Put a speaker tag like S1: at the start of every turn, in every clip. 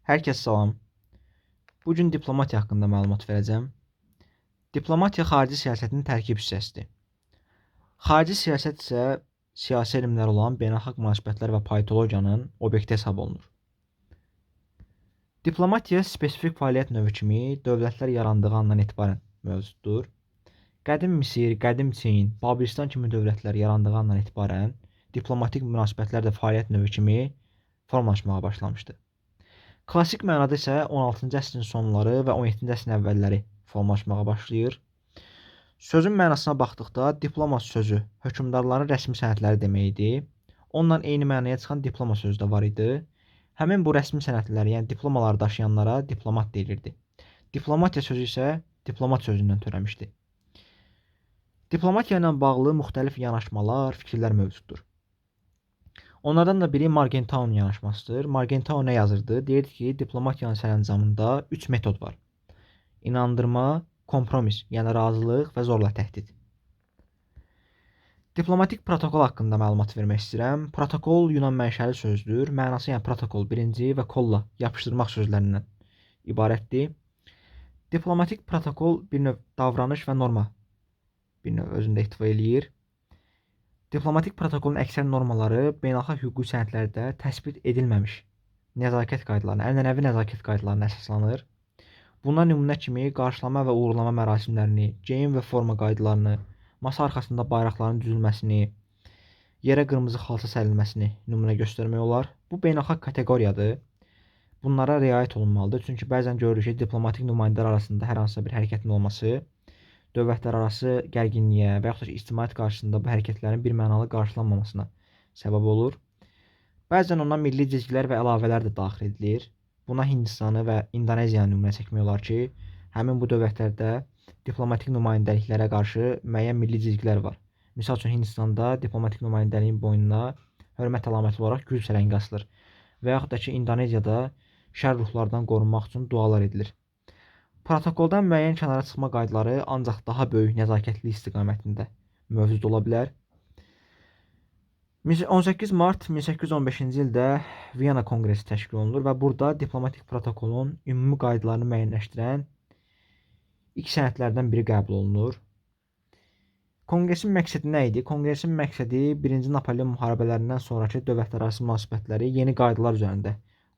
S1: Hər kəs salam. Bu gün diplomatiya haqqında məlumat verəcəm. Diplomatiya xarici siyasətin tərkib hissəsidir. Xarici siyasət isə siyasi elmlər olan beynəlxalq münasibətlər və politologiyanın obyekti hesab olunur. Diplomatiya spesifik fəaliyyət növü kimi dövlətlər yarandığı andan etibarən mövcuddur. Qədim Misir, Qədim Çin, Babilistan kimi dövlətlər yarandığı andan etibarən diplomatik münasibətlər də fəaliyyət növü kimi formalaşmağa başlamışdı. Klassik mənada isə 16-cı əsrin sonları və 17-ci əsrin əvvəlləri formalaşmağa başlayır. Sözün mənasına baxdıqda diplomat sözü hökmdarların rəsmi sənədləri deməkdir. Onunla eyni mənaya çıxan diploma sözü də var idi. Həmin bu rəsmi sənədləri, yəni diplomaları daşıyanlara diplomat deyilirdi. Diplomatiya sözü isə diplomat sözündən törəmişdi. Diplomatiya ilə bağlı müxtəlif yanaşmalar, fikirlər mövcuddur. Onlardan da biri Morgenthau yanaşmasıdır. Morgenthau nə yazırdı? Deyirdi ki, diplomatiyanın sərəncamında 3 metod var. İnandırma, kompromis, yəni razılıq və zorla təhdid. Diplomatik protokol haqqında məlumat vermək istəyirəm. Protokol Yunan mənşəli sözdür. Mənası yəni protokol birinci və kolla yapışdırmaq sözlərindən ibarətdir. Diplomatik protokol bir növ davranış və norma bir növ özündə ihtiva eləyir. Diplomatik protokolun əksər normaları beynəlxalq hüquqi sənədlərdə təsbit edilməmiş nəzakət qaydalarına, ənənəvi nəzakət qaydalarına əsaslanır. Bunlar nümunə kimi qarşılama və uğurlama mərasimlərini, geyim və forma qaydalarını, masa arxasında bayraqların düzülməsini, yerə qırmızı xalça sərilməsini nümunə göstərmək olar. Bu beynəlxalq kateqoriyadır. Bunlara riayət olunmalıdır. Çünki bəzən görürük ki, diplomatik nümayəndələr arasında hər hansısa bir hərəkətin olması dövlətlər arası gərginliyə və yaxud da ictimaiyyət qarşısında bu hərəkətlərin bir mənalı qarşılanmamasına səbəb olur. Bəzən ona milli cizgilər və əlavələr də daxil edilir. Buna Hindistanı və İndoneziyanı nümunə çəkmək olar ki, həmin bu dövlətlərdə diplomatik nümayəndəliklərə qarşı müəyyən milli cizgilər var. Misal üçün Hindistanda diplomatik nümayəndəliyin boynuna hörmət əlaməti olaraq gül sərəngi asılır və yaxud da ki, İndoneziyada şər ruhlardan qorunmaq üçün dualar edilir. Protokoldan müəyyən kənara çıxma qaydaları ancaq daha böyük nəzakətli istiqamətində mövcud ola bilər. 18 mart 1815-ci ildə Viyana Konqresi təşkil olunur və burada diplomatik protokolun ümumi qaydalarını müəyyənləşdirən ilk sənədlərdən biri qəbul olunur. Konqresin məqsədi nə idi? Konqresin məqsədi 1-ci Napoleon müharibələrindən sonrakı dövlətlərarası münasibətləri yeni qaydalar üzərində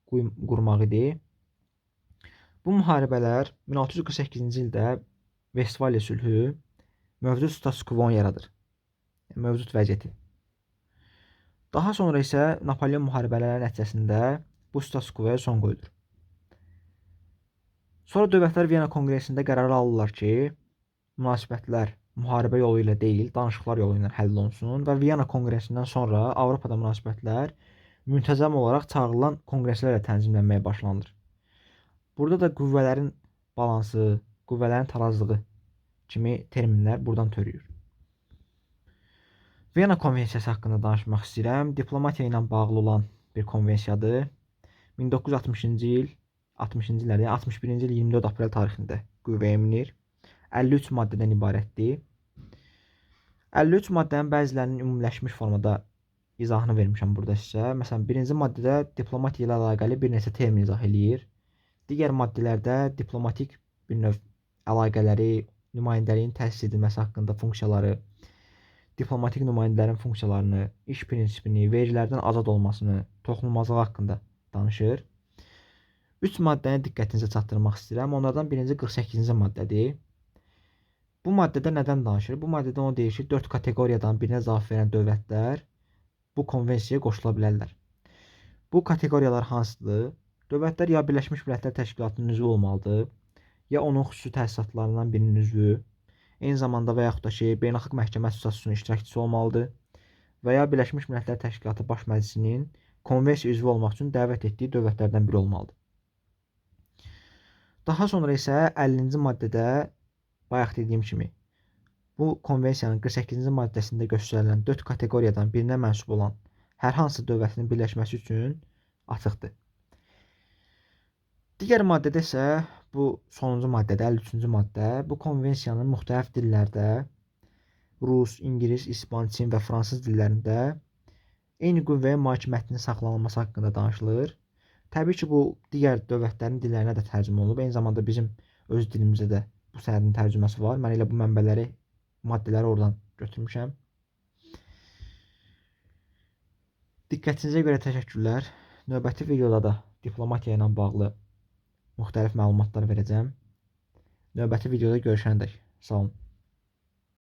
S1: qurmaq idi. Bu müharibələr 1648-ci ildə Vestfaliya sülhü mövcud status quo-nu yaradır. Mövcud vəziyyəti. Daha sonra isə Napoleon müharibələri nəticəsində bu status quo-ya son qoyulur. Sonra dövlətlər Viyana Konqresində qərar alırlar ki, münasibətlər müharibə yolu ilə deyil, danışıqlar yolu ilə həll olunsun və Viyana Konqresindən sonra Avropada münasibətlər müntəzəm olaraq çağırılan konqreslərlə tənzimlənməyə başlanır. Burada da qüvvələrin balansı, qüvvələrin tarazlığı kimi terminlər buradan törüyür. Viyana Konvensiyası haqqında danışmaq istəyirəm. Diplomatiya ilə bağlı olan bir konvensiyadır. 1960-cı il, 61-ci il 24 aprel tarixində qüvvəyə minir. 53 maddədən ibarətdir. 53 maddənin bəzilərinin ümumiləşmiş formada izahını vermişəm burada sizə. Məsələn, birinci maddədə diplomatiya ilə əlaqəli bir neçə termin izah eləyir. Digər maddələrdə diplomatik bir növ əlaqələri, nümayəndəliyin təsis edilməsi haqqında funksiyaları, diplomatik nümayəndələrin funksiyalarını, iş prinsipini, vergilərdən azad olmasını, toxunulmazlığı haqqında danışır. 3 maddəni diqqətinizə çatdırmaq istəyirəm. Onlardan birinci 48-ci maddədir. Bu maddədə nədən danışır? Bu maddədə onu deyir ki, 4 kateqoriyadan birinə cavab verən dövlətlər bu konvensiyaya qoşula bilərlər. Bu kateqoriyalar hansıdır? Dövlətlər ya Birləşmiş Millətlər Təşkilatının üzvü olmalıdır, ya onun xüsusi təsisatlarından birinin üzvü, eyni zamanda və yaxud da ki, beynəlxalq məhkəmə statusunun iştirakçısı olmalıdır və ya Birləşmiş Millətlər Təşkilatı Baş Məclisinin konvensiya üzvü olmaq üçün dəvət etdiyi dövlətlərdən biri olmalıdır. Daha sonra isə 50-ci maddədə bayaq dediyim kimi bu konvensiyanın 48-ci maddəsində göstərilən 4 kateqoriyadan birinə mənsub olan hər hansı dövlətin birləşməsi üçün açıqdır. Digər maddədə isə bu sonuncu maddədə, 53-cü maddə, bu konvensiyanın müxtəlif dillərdə, rus, ingilis, ispan, çin və fransız dillərində eyni qüvvəyə malik mətnin saxlanılması haqqında danışılır. Təbii ki, bu digər dövlətlərin dillərinə də tərcümə olunub. Eyni zamanda bizim öz dilimizə də bu sənədin tərcüməsi var. Mən elə bu mənbələri, maddələri oradan götürmüşəm. Diqqətinizə görə təşəkkürlər. Növbəti videoda da diplomatiya ilə bağlı müxtəlif məlumatlar verəcəm. Növbəti videoda görüşəndək. Sağ olun.